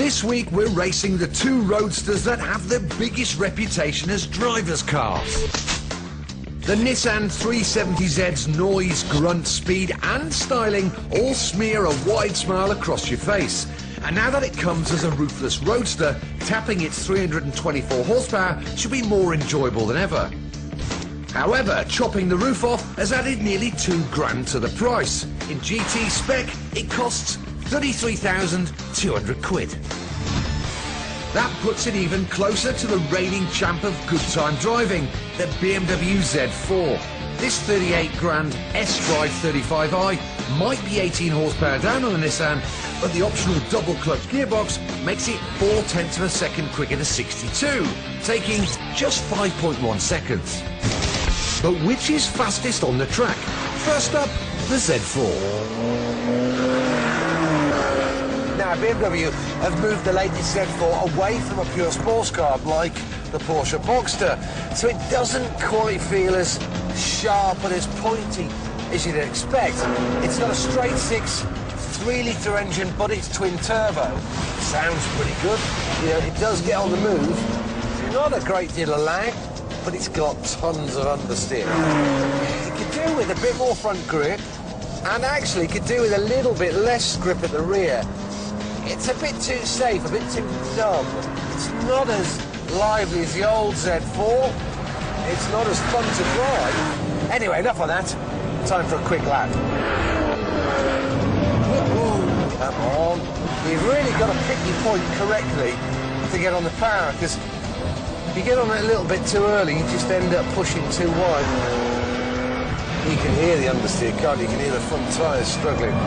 This week we're racing the two roadsters that have the biggest reputation as drivers' cars. The Nissan 370Z's noise, grunt, speed and styling all smear a wide smile across your face. And now that it comes as a roofless roadster, tapping its 324 horsepower should be more enjoyable than ever. However, chopping the roof off has added nearly £2,000 to the price. In GT spec, it costs 33,200 quid. That puts it even closer to the reigning champ of good time driving, the BMW Z4. This 38 grand s35i might be 18 horsepower down on the Nissan, but the optional double clutch gearbox makes it 0.4 of a second quicker to 62, taking just 5.1 seconds. But which is fastest on the track? First up, the Z4. Now, BMW have moved the latest Z4 away from a pure sports car like the Porsche Boxster, so it doesn't quite feel as sharp and as pointy as you'd expect. It's got a straight six 3-litre engine, but it's twin turbo. Sounds pretty good. You know, it does get on the move. Not a great deal of lag, but it's got tons of understeer. It could do with a bit more front grip, and actually could do with a little bit less grip at the rear. It's a bit too safe, a bit too dumb. It's not as lively as the old Z4. It's not as fun to drive. Anyway, enough of that. Time for a quick lap. Ooh, come on. You've really got to pick your point correctly to get on the power, because if you get on it a little bit too early, you just end up pushing too wide. You can hear the understeer, can't you? You can hear the front tyres struggling.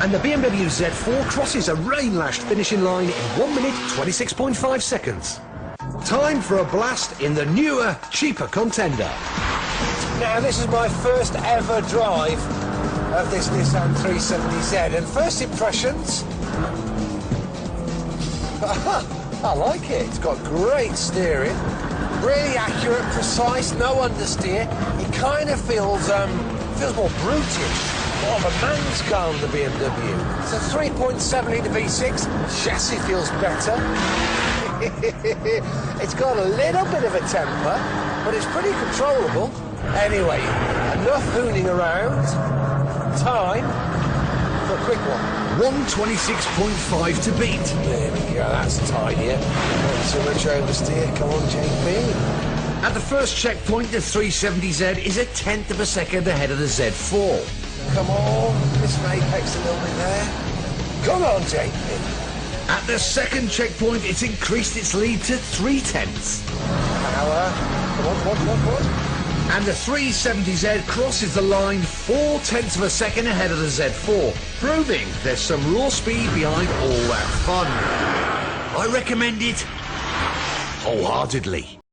And the BMW Z4 crosses a rain-lashed finishing line in 1 minute 26.5 seconds. Time for a blast in the newer, cheaper contender. Now, this is my first ever drive of this Nissan 370Z, and first impressions, I like it. It's got great steering, really accurate, precise, no understeer. It kind of feels more brutish. More of a man's car on the BMW. It's a 3.7-litre V6. Chassis feels better. It's got a little bit of a temper, but it's pretty controllable. Anyway, enough hooning around. Time for a quick one. 126.5 to beat. There we go, that's tidier. Not too much oversteer. Come on, JP. At the first checkpoint, the 370Z is 1/10 of a second ahead of the Z4. Come on, miss Apex a little bit there. Come on, JP. At the second checkpoint, it's increased its lead to 3/10. Power. Come on. And the 370Z crosses the line 0.4 of a second ahead of the Z4, proving there's some raw speed behind all that fun. I recommend it wholeheartedly.